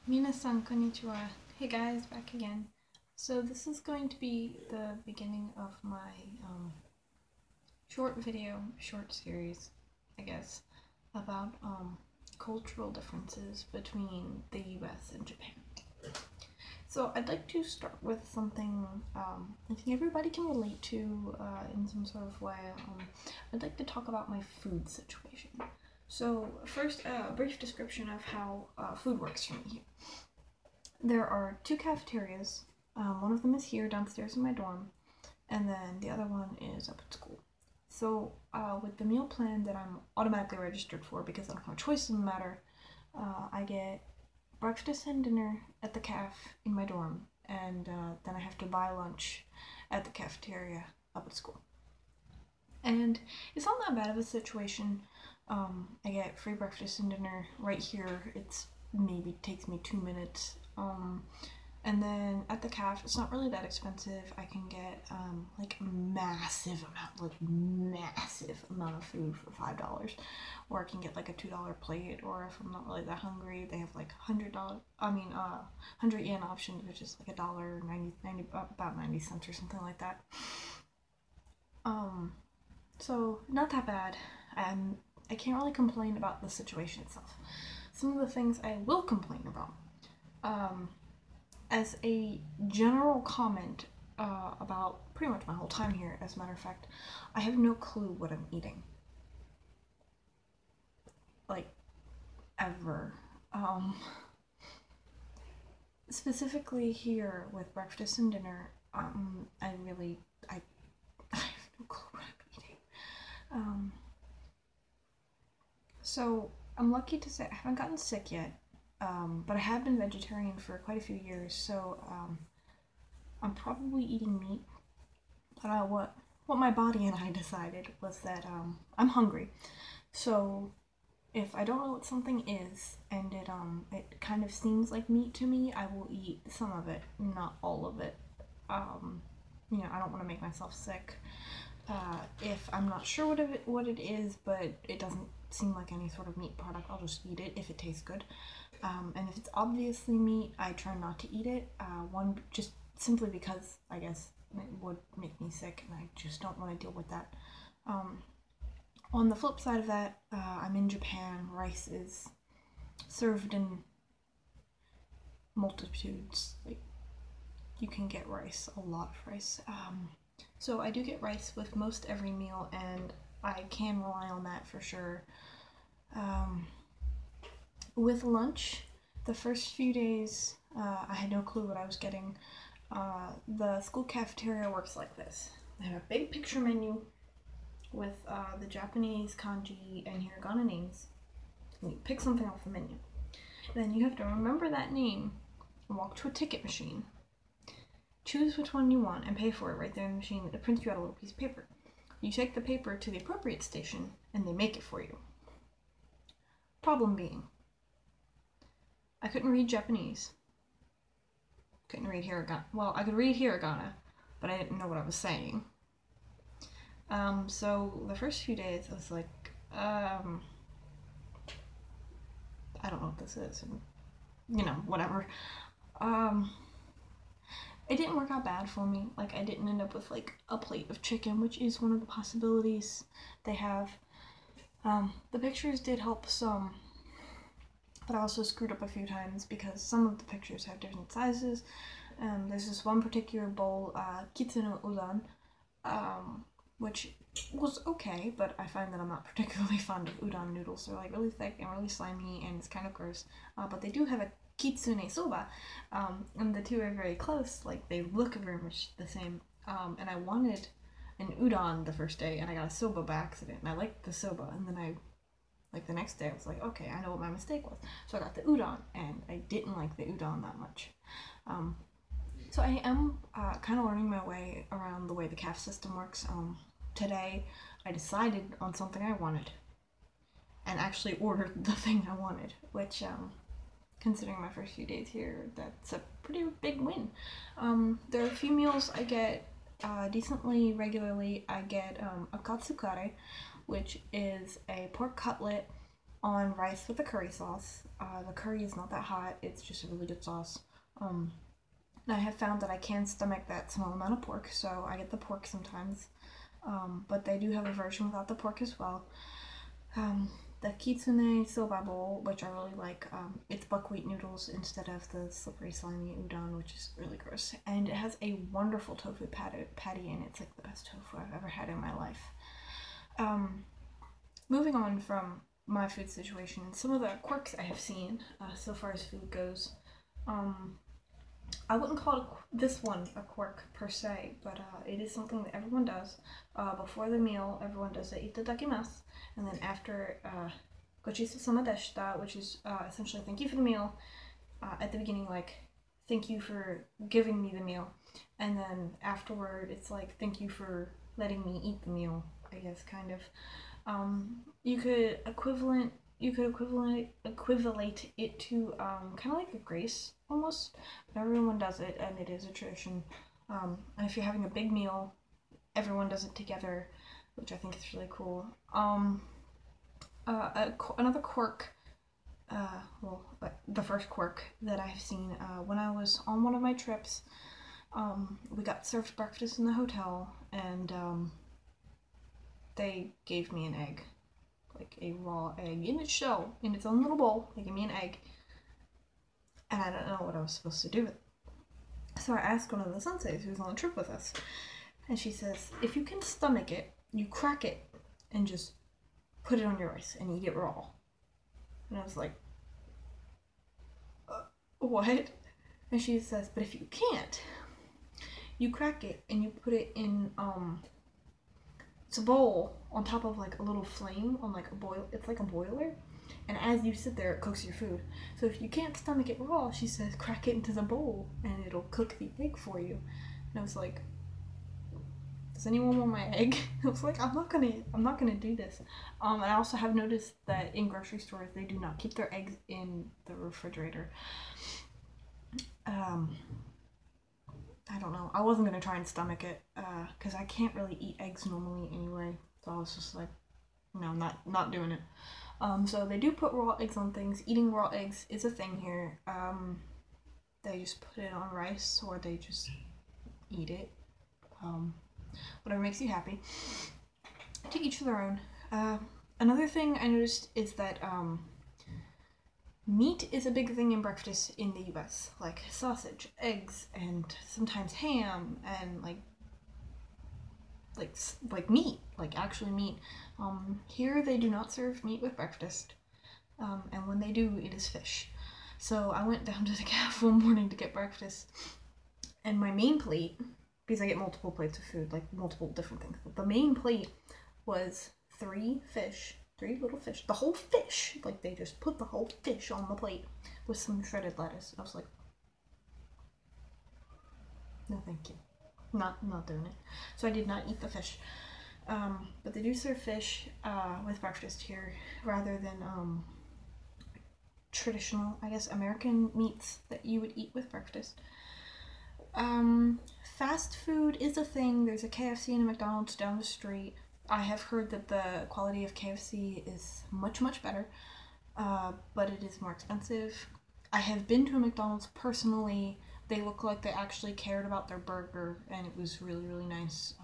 Minasan konnichiwa. Hey guys, back again. So this is going to be the beginning of my short series, I guess, about cultural differences between the US and Japan. So I'd like to start with something I think everybody can relate to in some sort of way. I'd like to talk about my food situation. So first, a brief description of how food works for me here. There are two cafeterias. One of them is here downstairs in my dorm, and then the other one is up at school. So with the meal plan that I'm automatically registered for because I don't have a choice in the matter, I get breakfast and dinner at the caf in my dorm, and then I have to buy lunch at the cafeteria up at school. And it's not that bad of a situation. I get free breakfast and dinner right here. It's maybe takes me 2 minutes. And then at the caf, it's not really that expensive. I can get like a massive amount of food for $5, or I can get like a $2 plate. Or if I'm not really that hungry, they have like $100. 100 yen options, which is like $1.90, about 90 cents or something like that. So not that bad. I can't really complain about the situation itself. Some of the things I will complain about. As a general comment about pretty much my whole time here, as a matter of fact, I have no clue what I'm eating. Like, ever. Specifically here with breakfast and dinner, I have no clue what I'm eating. So I'm lucky to say I haven't gotten sick yet. But I have been vegetarian for quite a few years, so I'm probably eating meat. But what my body and I decided was that I'm hungry. So if I don't know what something is and it kind of seems like meat to me, I will eat some of it, not all of it. I don't want to make myself sick. If I'm not sure what it is, but it doesn't seem like any sort of meat product, I'll just eat it if it tastes good. And if it's obviously meat, I try not to eat it. Just simply because I guess it would make me sick, and I just don't want to deal with that. On the flip side of that, I'm in Japan. Rice is served in multitudes. Like, you can get rice, a lot of rice. So I do get rice with most every meal, and I can rely on that for sure. With lunch, the first few days, I had no clue what I was getting. The school cafeteria works like this. They have a big picture menu with the Japanese, kanji, and hiragana names. And you pick something off the menu. Then you have to remember that name and walk to a ticket machine. Choose which one you want and pay for it right there in the machine. It prints you out a little piece of paper. You take the paper to the appropriate station and they make it for you. Problem being, I couldn't read Japanese. Couldn't read hiragana. Well, I could read hiragana, but I didn't know what I was saying. So the first few days I was like, I don't know what this is, and whatever. It didn't work out bad for me. Like, I didn't end up with like a plate of chicken, which is one of the possibilities they have. The pictures did help some, but I also screwed up a few times because some of the pictures have different sizes. There's this one particular bowl, kitsune udon, which was okay, but I find that I'm not particularly fond of udon noodles. They're like really thick and really slimy, and it's kind of gross. But they do have a kitsune soba, and the two are very close. Like, they look very much the same. And I wanted an udon the first day, and I got a soba by accident, and I liked the soba, and then the next day I was like, okay, I know what my mistake was. So I got the udon, and I didn't like the udon that much. So I am kind of learning my way around the way the CAF system works. Today I decided on something I wanted, and actually ordered the thing I wanted, which, considering my first few days here, that's a pretty big win. There are a few meals I get decently regularly. I get a katsukare, which is a pork cutlet on rice with the curry sauce. The curry is not that hot, it's just a really good sauce. And I have found that I can stomach that small amount of pork, so I get the pork sometimes. But they do have a version without the pork as well. The kitsune soba bowl, which I really like, it's buckwheat noodles instead of the slippery slimy udon, which is really gross. And it has a wonderful tofu patty in it. It's like the best tofu I've ever had in my life. Moving on from my food situation, some of the quirks I have seen so far as food goes. I wouldn't call this one a quirk per se, but it is something that everyone does. Before the meal, everyone does the itadakimasu, and then after gochisousama deshita, which is essentially thank you for the meal. At the beginning, like, thank you for giving me the meal, and then afterward, it's like thank you for letting me eat the meal, I guess, kind of. You could equivalent it to kind of like a grace almost, but everyone does it, and it is a tradition. And if you're having a big meal, everyone does it together, which I think is really cool. Another quirk, the first quirk that I've seen when I was on one of my trips, we got served breakfast in the hotel, and they gave me an egg. Like a raw egg in its shell, in its own little bowl. They gave me an egg, and I don't know what I was supposed to do with it. So I asked one of the senseis who was on the trip with us, and she says, if you can stomach it, you crack it and just put it on your rice and eat it raw. And I was like, what? And she says, but if you can't, you crack it and you put it in it's a bowl on top of like a little flame on like a boil. It's like a boiler, and as you sit there, it cooks your food. So if you can't stomach it raw, she says, crack it into the bowl and it'll cook the egg for you. And I was like, does anyone want my egg? I was like, I'm not gonna do this. And I also have noticed that in grocery stores they do not keep their eggs in the refrigerator. I don't know. I wasn't gonna try and stomach it, because I can't really eat eggs normally anyway. So I was just like, no, I'm not doing it. So they do put raw eggs on things. Eating raw eggs is a thing here. They just put it on rice, or they just eat it. Whatever makes you happy. To each their own. Another thing I noticed is that meat is a big thing in breakfast in the US, like sausage, eggs, and sometimes ham, and like meat, like actually meat. Here they do not serve meat with breakfast, and when they do, it is fish. So I went down to the cafe one morning to get breakfast, and my main plate, because I get multiple plates of food, like multiple different things, but the main plate was 3 little fish, the whole fish, like they just put the whole fish on the plate with some shredded lettuce. I was like, no thank you, not doing it. So I did not eat the fish, but they do serve fish with breakfast here, rather than traditional, I guess, American meats that you would eat with breakfast. Fast food is a thing. There's a KFC and a McDonald's down the street. I have heard that the quality of KFC is much, much better, but it is more expensive. I have been to a McDonald's personally. They look like they actually cared about their burger, and it was really, really nice.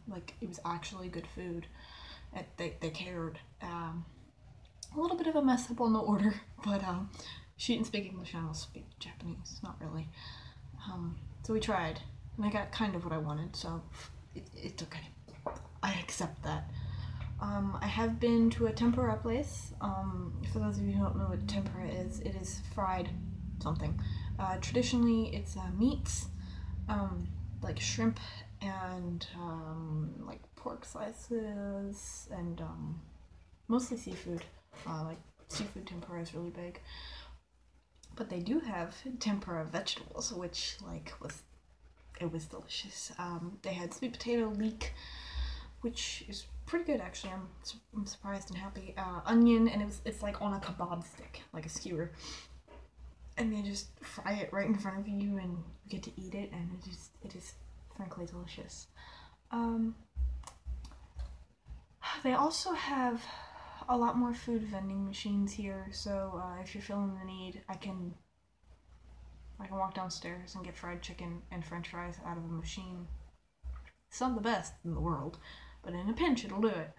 Like, it was actually good food. They cared. A little bit of a mess up on the order, but she didn't speak English and I don't speak Japanese, not really. So we tried, and I got kind of what I wanted, so it's okay. I accept that. I have been to a tempura place. For those of you who don't know what tempura is, it is fried something. Traditionally, it's meats, like shrimp and like pork slices, and mostly seafood. Like seafood tempura is really big. But they do have tempura vegetables, which was delicious. They had sweet potato leek, which is pretty good actually. I'm surprised and happy. Onion, and it's like on a kebab stick, like a skewer, and they just fry it right in front of you, and you get to eat it, and it is frankly delicious. They also have a lot more food vending machines here, so if you're feeling the need, I can walk downstairs and get fried chicken and french fries out of a machine. It's not the best in the world, but in a pinch it'll do it.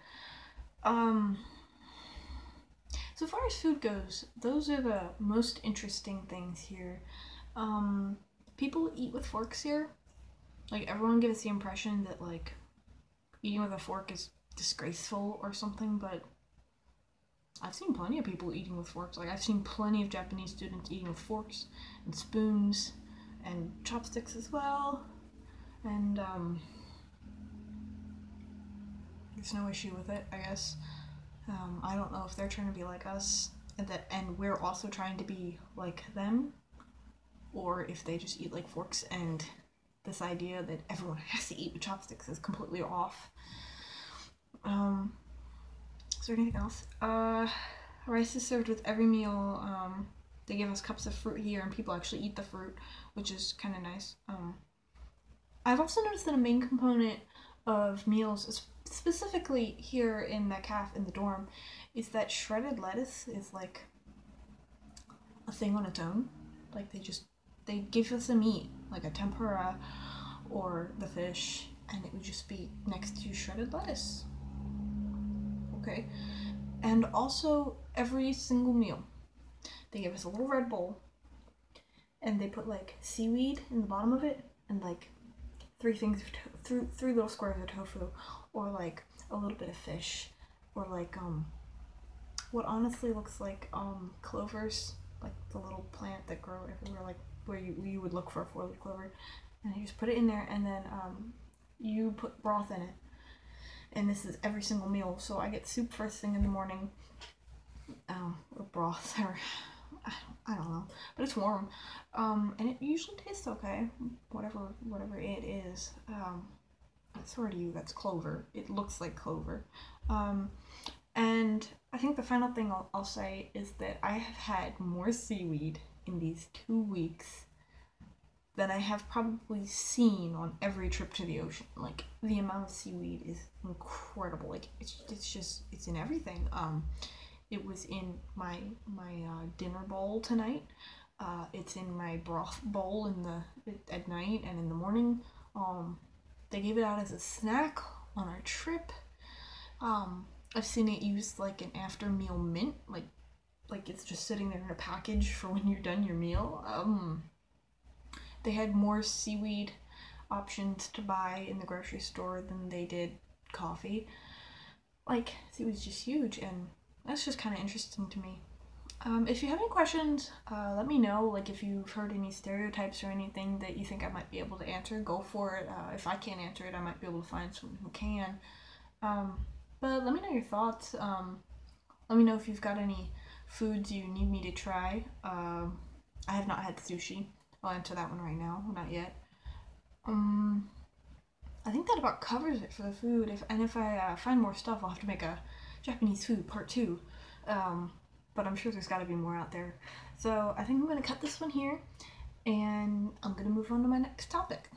So far as food goes, those are the most interesting things here. People eat with forks here. Like, everyone gives the impression that, like, eating with a fork is disgraceful or something, but I've seen plenty of people eating with forks. Like, I've seen plenty of Japanese students eating with forks and spoons and chopsticks as well. And, there's no issue with it, I guess. I don't know if they're trying to be like us, and we're also trying to be like them, or if they just eat like forks, and this idea that everyone has to eat with chopsticks is completely off. Is there anything else? Rice is served with every meal. They give us cups of fruit here, and people actually eat the fruit, which is kind of nice. I've also noticed that a main component of meals, specifically here in the caf in the dorm, is that shredded lettuce is like a thing on its own. Like, they give us a meat, like a tempura or the fish, and it would just be next to shredded lettuce. Okay. And also, every single meal, they give us a little red bowl, and they put like seaweed in the bottom of it, and like three little squares of tofu, or like a little bit of fish, or like what honestly looks like clovers, like the little plant that grow everywhere, like where you would look for a 4-leaf clover, and you just put it in there, and then you put broth in it. And this is every single meal. So I get soup first thing in the morning, or broth, or I don't know, but it's warm, and it usually tastes okay, whatever it is. I swear to you, that's clover. It looks like clover. And I think the final thing I'll say is that I have had more seaweed in these 2 weeks than I have probably seen on every trip to the ocean. Like, the amount of seaweed is incredible. Like, it's in everything. It was in my dinner bowl tonight. It's in my broth bowl at night and in the morning. They gave it out as a snack on our trip. I've seen it used like an after meal mint, like it's just sitting there in a package for when you're done your meal. They had more seaweed options to buy in the grocery store than they did coffee. Like, seaweed's just huge, and that's just kind of interesting to me. If you have any questions, let me know. Like, if you've heard any stereotypes or anything that you think I might be able to answer, go for it. If I can't answer it, I might be able to find someone who can. But let me know your thoughts. Let me know if you've got any foods you need me to try. I have not had sushi. I'll answer that one right now. Not yet. I think that about covers it for the food. If I find more stuff, I'll have to make a Japanese food part 2. But I'm sure there's got to be more out there. So I think I'm going to cut this one here, and I'm going to move on to my next topic.